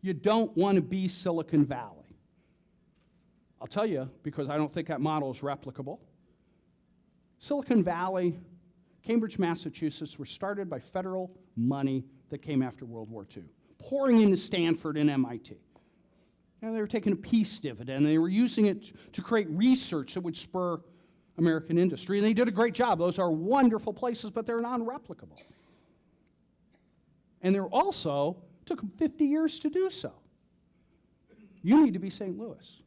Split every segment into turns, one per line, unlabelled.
You don't want to be Silicon Valley. I'll tell you, because I don't think that model is replicable. Silicon Valley, Cambridge, Massachusetts were started by federal money that came after World War II, pouring into Stanford and MIT. And they were taking a peace dividend, and they were using it to create research that would spur American industry. And they did a great job. Those are wonderful places, but they're non-replicable. And they're also, took them 50 years to do so. You need to be St. Louis.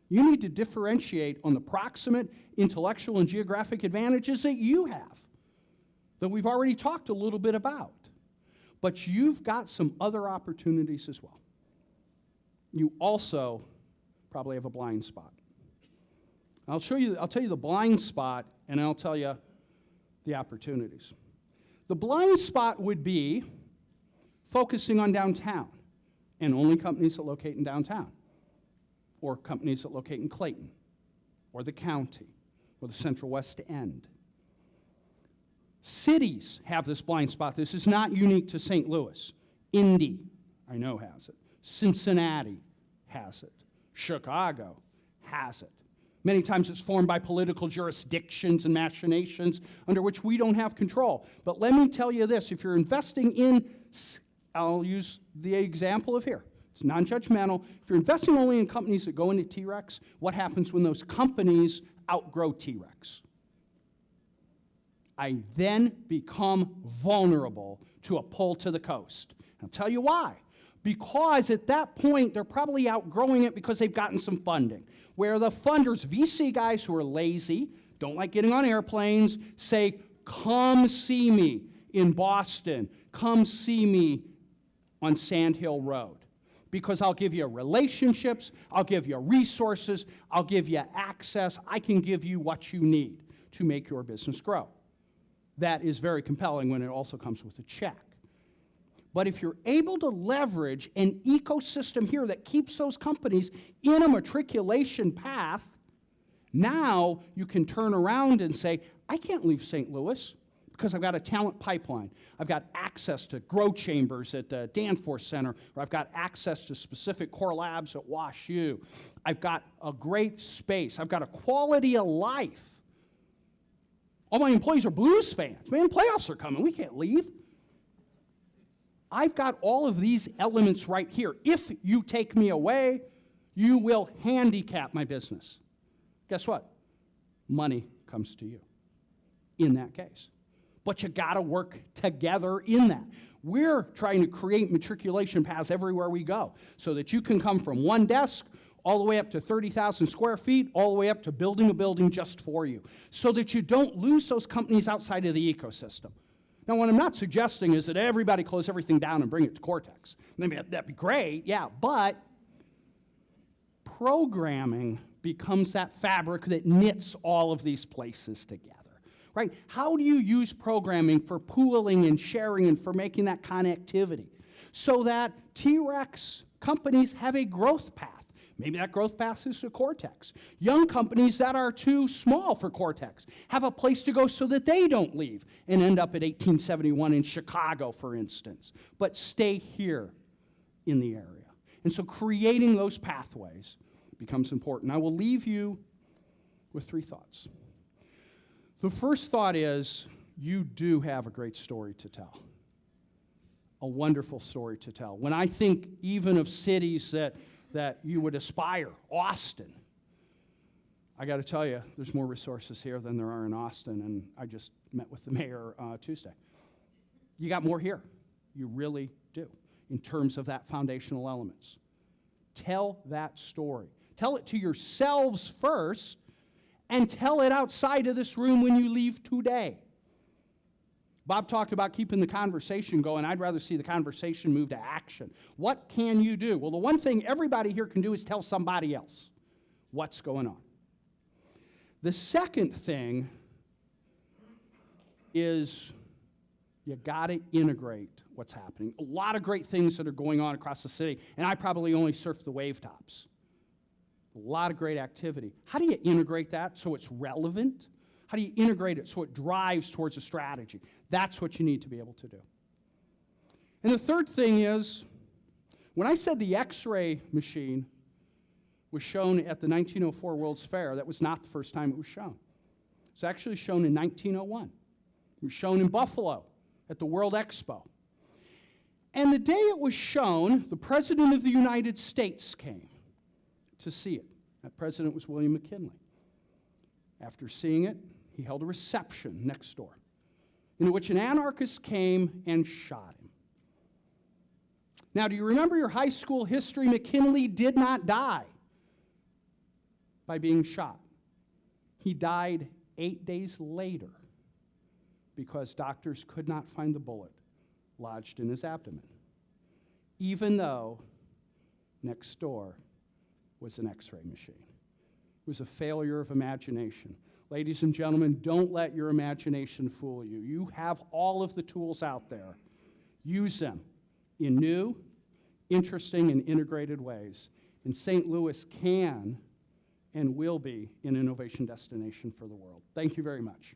You need to differentiate on the proximate intellectual and geographic advantages that you have, that we've already talked a little bit about. But you've got some other opportunities as well. You also probably have a blind spot. I'll tell you the blind spot, and I'll tell you the opportunities. The blind spot would be focusing on downtown, and only companies that locate in downtown, or companies that locate in Clayton, or the county, or the Central West End. Cities have this blind spot. This is not unique to St. Louis. Indy, I know, has it. Cincinnati has it. Chicago has it. Many times it's formed by political jurisdictions and machinations under which we don't have control. But let me tell you this, if you're investing in, I'll use the example of here. It's non-judgmental. If you're investing only in companies that go into T-Rex, what happens when those companies outgrow T-Rex? I then become vulnerable to a pull to the coast. I'll tell you why. Because at that point, they're probably outgrowing it because they've gotten some funding. Where the funders, VC guys who are lazy, don't like getting on airplanes, say, come see me in Boston, come see me on Sand Hill Road. Because I'll give you relationships, I'll give you resources, I'll give you access, I can give you what you need to make your business grow. That is very compelling when it also comes with a check. But if you're able to leverage an ecosystem here that keeps those companies in a matriculation path, now you can turn around and say, I can't leave St. Louis because I've got a talent pipeline. I've got access to grow chambers at the Danforth Center, or I've got access to specific core labs at Wash U. I've got a great space. I've got a quality of life. All my employees are Blues fans. Man, playoffs are coming. We can't leave. I've got all of these elements right here. If you take me away, you will handicap my business. Guess what? Money comes to you in that case. But you got to work together in that. We're trying to create matriculation paths everywhere we go so that you can come from one desk all the way up to 30,000 square feet, all the way up to building a building just for you, so that you don't lose those companies outside of the ecosystem. Now, what I'm not suggesting is that everybody close everything down and bring it to Cortex. Maybe that'd be great, yeah, but programming becomes that fabric that knits all of these places together, right? How do you use programming for pooling and sharing and for making that connectivity so that T-Rex companies have a growth path? Maybe that growth path is to Cortex. Young companies that are too small for Cortex have a place to go so that they don't leave and end up at 1871 in Chicago, for instance, but stay here in the area. And so creating those pathways becomes important. I will leave you with 3 thoughts. The first thought is you do have a great story to tell, a wonderful story to tell. When I think even of cities that you would aspire, Austin. I got to tell you, there's more resources here than there are in Austin, and I just met with the mayor Tuesday. You got more here. You really do, in terms of that foundational elements. Tell that story. Tell it to yourselves first, and tell it outside of this room when you leave today. Bob talked about keeping the conversation going. I'd rather see the conversation move to action. What can you do? Well, the one thing everybody here can do is tell somebody else what's going on. The second thing is you got to integrate what's happening. A lot of great things that are going on across the city, and I probably only surf the wave tops. A lot of great activity. How do you integrate that so it's relevant? How do you integrate it so it drives towards a strategy? That's what you need to be able to do. And the third thing is, When I said the X-ray machine was shown at the 1904 World's Fair, that was not the first time it was shown. It was actually shown in 1901. It was shown in Buffalo at the World Expo. And the day it was shown, the President of the United States came to see it. That president was William McKinley. After seeing it, he held a reception next door in which an anarchist came and shot him. Now, do you remember your high school history? McKinley did not die by being shot. He died 8 days later because doctors could not find the bullet lodged in his abdomen, even though next door was an X-ray machine. It was a failure of imagination. Ladies and gentlemen, don't let your imagination fool you. You have all of the tools out there. Use them in new, interesting, and integrated ways. And St. Louis can and will be an innovation destination for the world. Thank you very much.